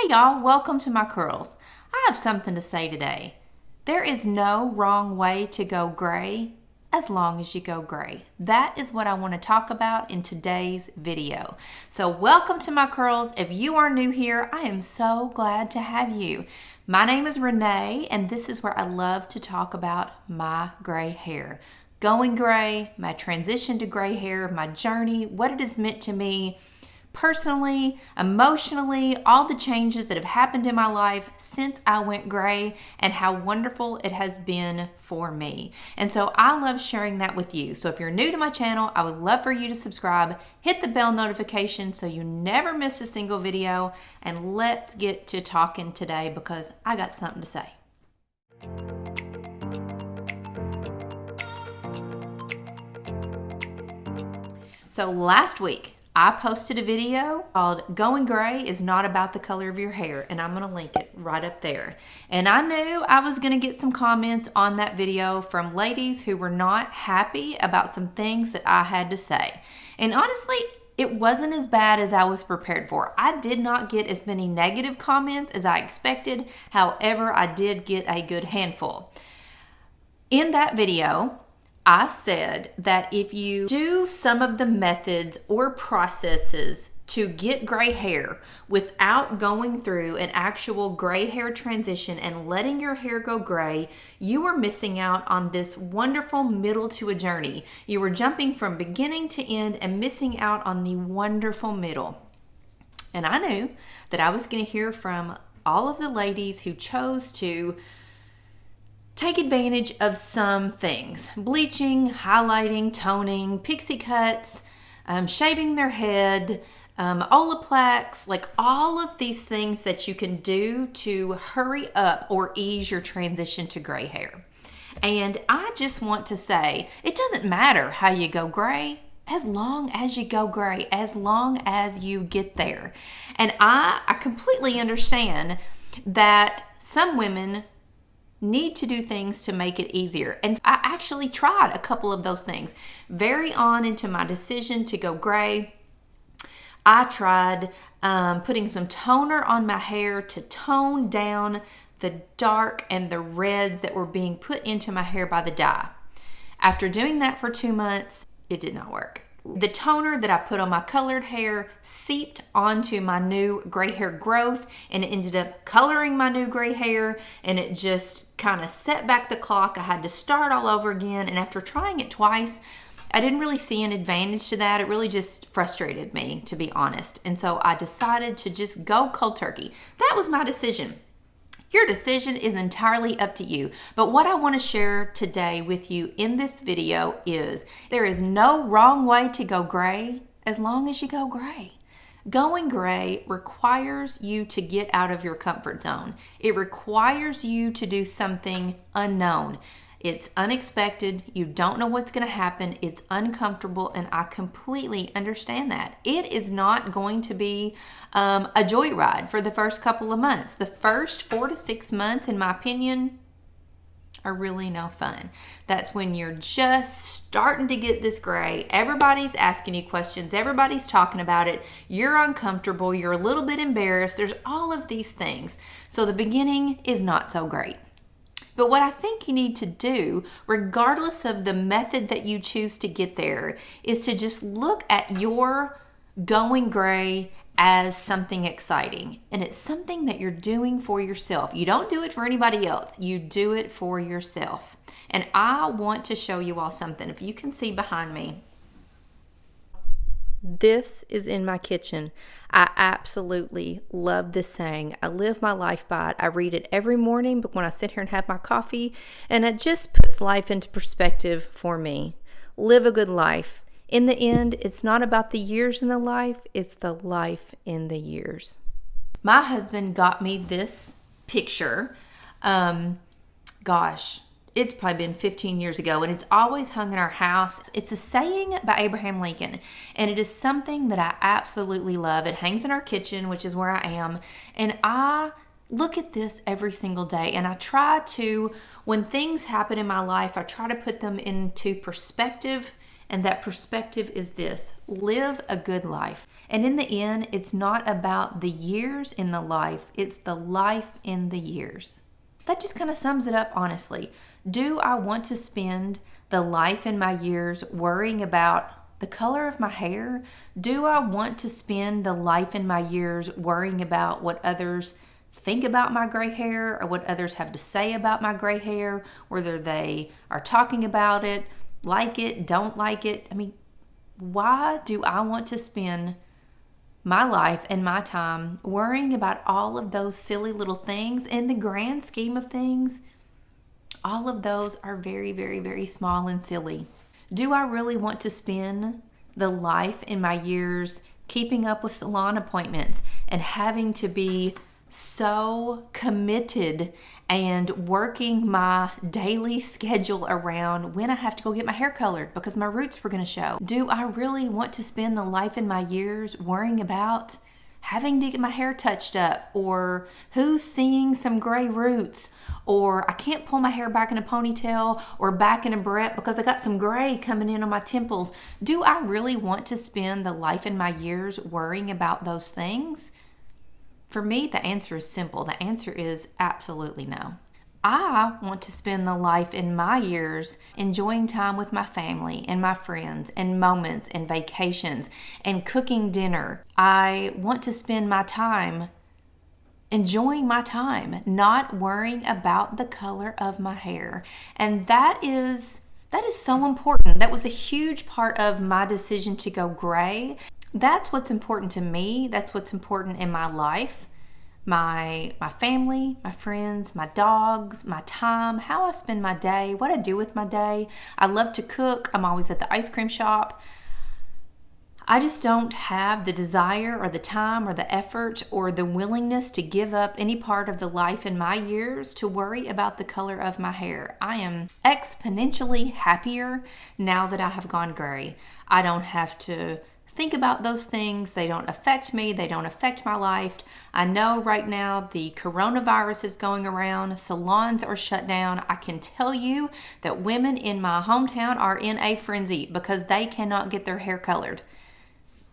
Hey y'all, welcome to my curls. I have something to say today. There is no wrong way to go gray as long as you go gray. That is what I want to talk about in today's video. So welcome to my curls. If you are new here, I am so glad to have you. My name is Renee, and this is where I love to talk about my gray hair. Going gray, my transition to gray hair, my journey, what it has meant to me personally, emotionally, all the changes that have happened in my life since I went gray and how wonderful it has been for me. And so I love sharing that with you. So if you're new to my channel, I would love for you to subscribe, hit the bell notification so you never miss a single video, and let's get to talking today because I got something to say. So last week, I posted a video called Going Gray is Not About the Color of Your Hair, and I'm going to link it right up there. And I knew I was going to get some comments on that video from ladies who were not happy about some things that I had to say. And honestly, it wasn't as bad as I was prepared for. I did not get as many negative comments as I expected. However, I did get a good handful. In that video, I said that if you do some of the methods or processes to get gray hair without going through an actual gray hair transition and letting your hair go gray, you are missing out on this wonderful middle to a journey. You are jumping from beginning to end and missing out on the wonderful middle. And I knew that I was going to hear from all of the ladies who chose to take advantage of some things: bleaching, highlighting, toning, pixie cuts, shaving their head, Olaplex, like all of these things that you can do to hurry up or ease your transition to gray hair. And I just want to say, it doesn't matter how you go gray, as long as you go gray, as long as you get there. And I completely understand that some women need to do things to make it easier. And I actually tried a couple of those things. Very on into my decision to go gray, I tried putting some toner on my hair to tone down the dark and the reds that were being put into my hair by the dye. After doing that for 2 months, it did not work. The toner that I put on my colored hair seeped onto my new gray hair growth, and it ended up coloring my new gray hair, and it just kind of set back the clock. I had to start all over again, and after trying it twice, I didn't really see an advantage to that. It really just frustrated me, to be honest. And so I decided to just go cold turkey. That was my decision. Your decision is entirely up to you. But what I want to share today with you in this video is there is no wrong way to go gray as long as you go gray. Going gray requires you to get out of your comfort zone. It requires you to do something unknown. It's unexpected. You don't know what's going to happen. It's uncomfortable, and I completely understand that. It is not going to be a joyride for the first couple of months. The first 4 to 6 months, in my opinion, are really no fun. That's when you're just starting to get this gray. Everybody's asking you questions. Everybody's talking about it. You're uncomfortable. You're a little bit embarrassed. There's all of these things. So the beginning is not so great. But what I think you need to do, regardless of the method that you choose to get there, is to just look at your going gray as something exciting. And it's something that you're doing for yourself. You don't do it for anybody else. You do it for yourself. And I want to show you all something. If you can see behind me, this is in my kitchen. I absolutely love this saying. I live my life by it. I read it every morning, but when I sit here and have my coffee, and it just puts life into perspective for me. Live a good life. In the end, it's not about the years in the life, it's the life in the years. My husband got me this picture. It's probably been 15 years ago, and it's always hung in our house. It's a saying by Abraham Lincoln, and it is something that I absolutely love. It hangs in our kitchen, which is where I am, and I look at this every single day, and I try to, when things happen in my life, I try to put them into perspective, and that perspective is this: live a good life. And in the end, it's not about the years in the life, it's the life in the years. That just kind of sums it up, honestly. Do I want to spend the life in my years worrying about the color of my hair? Do I want to spend the life in my years worrying about what others think about my gray hair or what others have to say about my gray hair, whether they are talking about it, like it, don't like it? I mean, why do I want to spend my life and my time worrying about all of those silly little things? In the grand scheme of things, all of those are very, very, very small and silly. Do I really want to spend the life in my years keeping up with salon appointments and having to be so committed and working my daily schedule around when I have to go get my hair colored because my roots were going to show? Do I really want to spend the life in my years worrying about having to get my hair touched up, or who's seeing some gray roots, or I can't pull my hair back in a ponytail or back in a barrette because I got some gray coming in on my temples? Do I really want to spend the life in my years worrying about those things? For me, the answer is simple. The answer is absolutely no. I want to spend the life in my years enjoying time with my family and my friends and moments and vacations and cooking dinner. I want to spend my time enjoying my time, not worrying about the color of my hair. And that is so important. That was a huge part of my decision to go gray. That's what's important to me. That's what's important in my life. My family, my friends, my dogs, my time, how I spend my day, what I do with my day. I love to cook. I'm always at the ice cream shop. I just don't have the desire or the time or the effort or the willingness to give up any part of the life in my years to worry about the color of my hair. I am exponentially happier now that I have gone gray. I don't have to think about those things. They don't affect me. They don't affect my life. I know right now the coronavirus is going around. Salons are shut down. I can tell you that women in my hometown are in a frenzy because they cannot get their hair colored.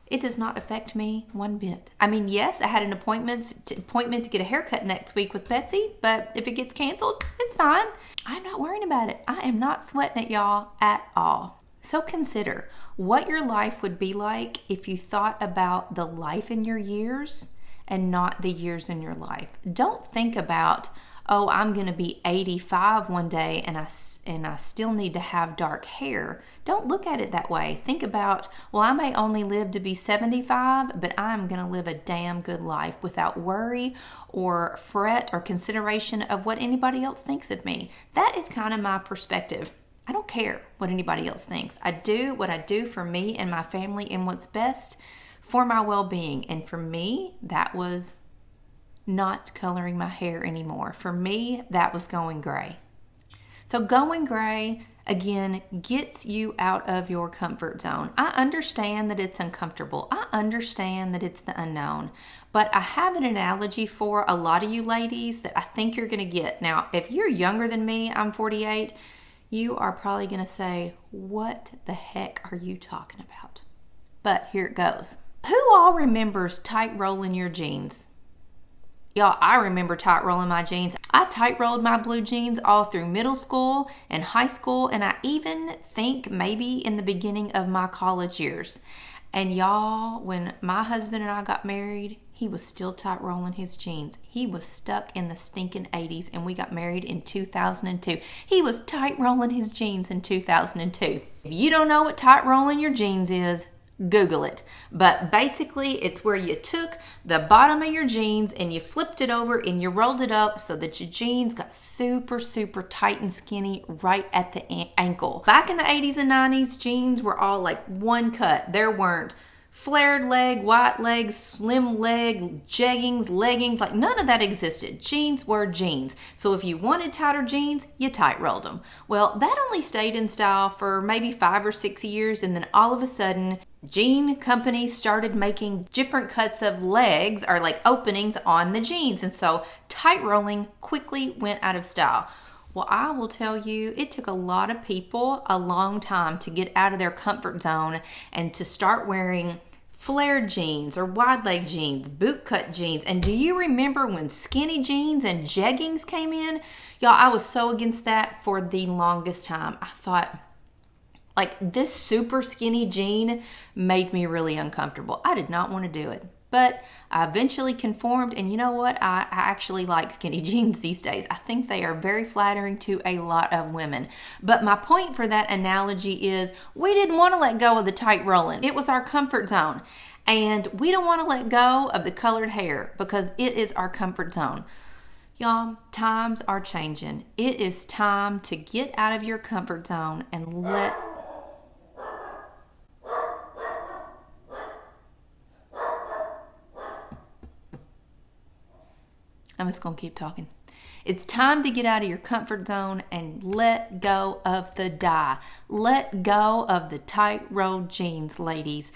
It does not affect me one bit. I mean, yes, I had an appointment to get a haircut next week with Betsy, but if it gets canceled, it's fine. I'm not worrying about it. I am not sweating it, y'all, at all. So consider what your life would be like if you thought about the life in your years and not the years in your life. Don't think about, oh, I'm going to be 85 one day and I still need to have dark hair. Don't look at it that way. Think about, well, I may only live to be 75, but I'm going to live a damn good life without worry or fret or consideration of what anybody else thinks of me. That is kind of my perspective. I don't care what anybody else thinks. I do what I do for me and my family and what's best for my well-being. And for me, that was not coloring my hair anymore. For me, that was going gray. So going gray, again, gets you out of your comfort zone. I understand that it's uncomfortable. I understand that it's the unknown. But I have an analogy for a lot of you ladies that I think you're going to get. Now, if you're younger than me, I'm 48, you are probably going to say, what the heck are you talking about? But here it goes. Who all remembers tight rolling your jeans? Y'all, I remember tight rolling my jeans. I tight rolled my blue jeans all through middle school and high school, and I even think maybe in the beginning of my college years. And y'all, when my husband and I got married, he was still tight rolling his jeans. He was stuck in the stinking 80s, and we got married in 2002. He was tight rolling his jeans in 2002. If you don't know what tight rolling your jeans is, Google it. But basically, it's where you took the bottom of your jeans and you flipped it over and you rolled it up so that your jeans got super, super tight and skinny right at the ankle. Back in the 80s and 90s, jeans were all like one cut. There weren't flared leg, white leg, slim leg, jeggings, leggings, like none of that existed. Jeans were jeans. So if you wanted tighter jeans, you tight rolled them. Well, that only stayed in style for maybe 5 or 6 years, and then all of a sudden, jean companies started making different cuts of legs or like openings on the jeans, and so tight rolling quickly went out of style. Well, I will tell you, it took a lot of people a long time to get out of their comfort zone and to start wearing flared jeans or wide leg jeans, boot cut jeans. And do you remember when skinny jeans and jeggings came in? Y'all, I was so against that for the longest time. I thought, like, this super skinny jean made me really uncomfortable. I did not want to do it. But I eventually conformed, and you know what? I actually like skinny jeans these days. I think they are very flattering to a lot of women. But my point for that analogy is we didn't want to let go of the tight rolling. It was our comfort zone. And we don't want to let go of the colored hair because it is our comfort zone. Y'all, times are changing. It is time to get out of your comfort zone and let... I'm just going to keep talking. It's time to get out of your comfort zone and let go of the dye. Let go of the tight rolled jeans, ladies.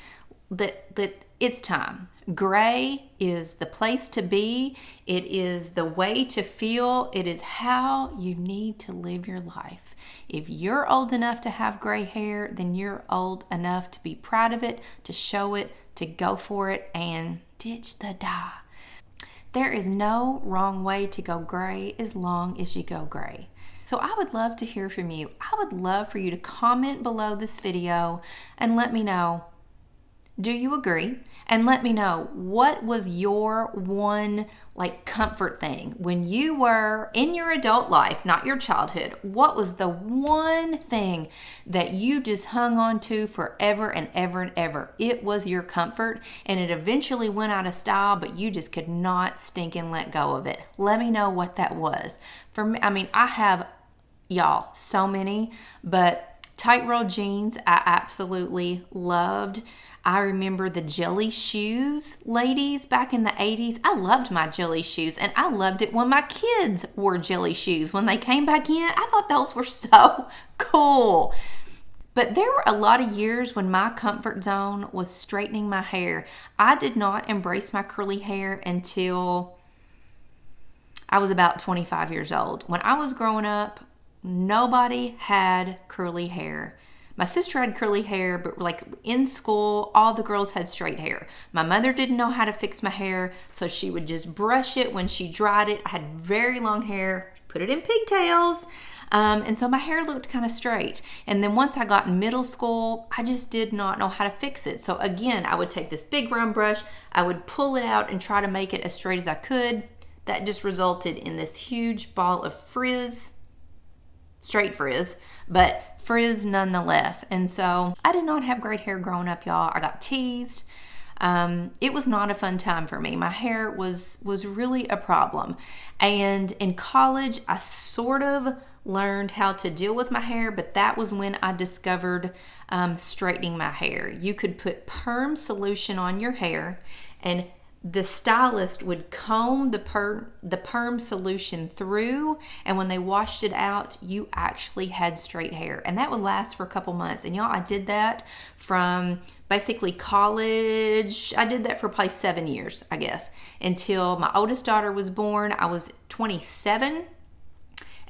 It's time. Gray is the place to be. It is the way to feel. It is how you need to live your life. If you're old enough to have gray hair, then you're old enough to be proud of it, to show it, to go for it, and ditch the dye. There is no wrong way to go gray as long as you go gray. So I would love to hear from you. I would love for you to comment below this video and let me know, do you agree? And let me know, what was your one comfort thing when you were in your adult life, not your childhood? What was the one thing that you just hung on to forever and ever and ever? It was your comfort, and it eventually went out of style, but you just could not stinking let go of it. Let me know what that was. For me, I have, y'all, so many, but tight rolled jeans I absolutely loved. I remember the jelly shoes, ladies, back in the 80s. I loved my jelly shoes, and I loved it when my kids wore jelly shoes. When they came back in, I thought those were so cool. But there were a lot of years when my comfort zone was straightening my hair. I did not embrace my curly hair until I was about 25 years old. When I was growing up, nobody had curly hair. My sister had curly hair, but in school, all the girls had straight hair. My mother didn't know how to fix my hair, so she would just brush it when she dried it. I had very long hair, put it in pigtails, and so my hair looked kind of straight. And then once I got in middle school, I just did not know how to fix it. So again, I would take this big round brush, I would pull it out and try to make it as straight as I could. That just resulted in this huge ball of frizz, straight frizz, but frizz nonetheless. And so I did not have great hair growing up, y'all. I got teased. It was not a fun time for me. My hair was really a problem. And in college, I sort of learned how to deal with my hair, but that was when I discovered straightening my hair. You could put perm solution on your hair, and the stylist would comb the perm solution through, and when they washed it out, you actually had straight hair. And that would last for a couple months. And y'all, I did that from basically college. I did that for probably 7 years, I guess, until my oldest daughter was born. I was 27.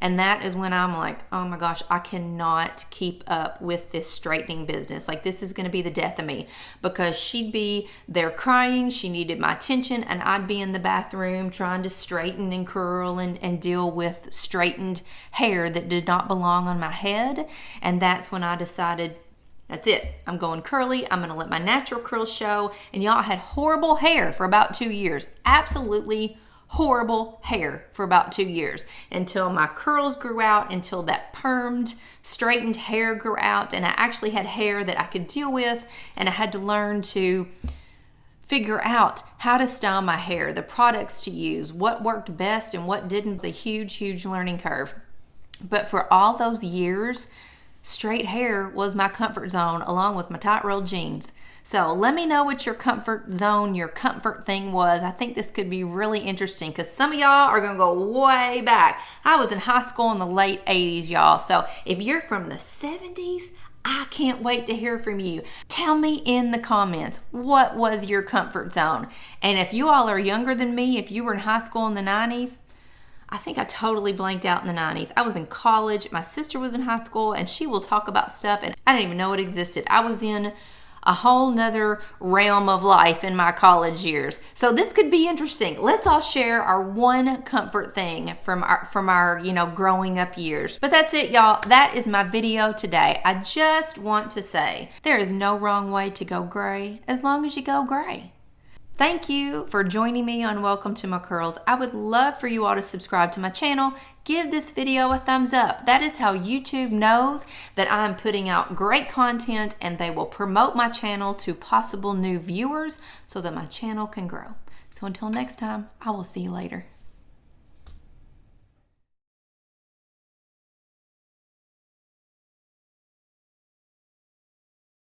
And that is when I'm like, oh my gosh, I cannot keep up with this straightening business. Like, this is going to be the death of me, because she'd be there crying. She needed my attention, and I'd be in the bathroom trying to straighten and curl and deal with straightened hair that did not belong on my head. And that's when I decided, that's it. I'm going curly. I'm going to let my natural curls show. And y'all, I had horrible hair for about 2 years. Absolutely horrible hair for about 2 years, until my curls grew out, until that permed, straightened hair grew out, and I actually had hair that I could deal with, and I had to learn to figure out how to style my hair, the products to use, what worked best and what didn't. It was a huge, huge learning curve. But for all those years, straight hair was my comfort zone, along with my tight rolled jeans. So let me know what your comfort zone, your comfort thing was. I think this could be really interesting, because some of y'all are going to go way back. I was in high school in the late 80s, y'all. So if you're from the 70s, I can't wait to hear from you. Tell me in the comments, what was your comfort zone? And if you all are younger than me, if you were in high school in the 90s, I think I totally blanked out in the 90s. I was in college. My sister was in high school, and she will talk about stuff, and I didn't even know it existed. I was in a whole nother realm of life in my college years. So this could be interesting. Let's all share our one comfort thing from our growing up years. But that's it, y'all. That is my video today. I just want to say there is no wrong way to go gray as long as you go gray. Thank you for joining me on Welcome to My Curls. I would love for you all to subscribe to my channel. Give this video a thumbs up. That is how YouTube knows that I'm putting out great content, and they will promote my channel to possible new viewers so that my channel can grow. So until next time, I will see you later.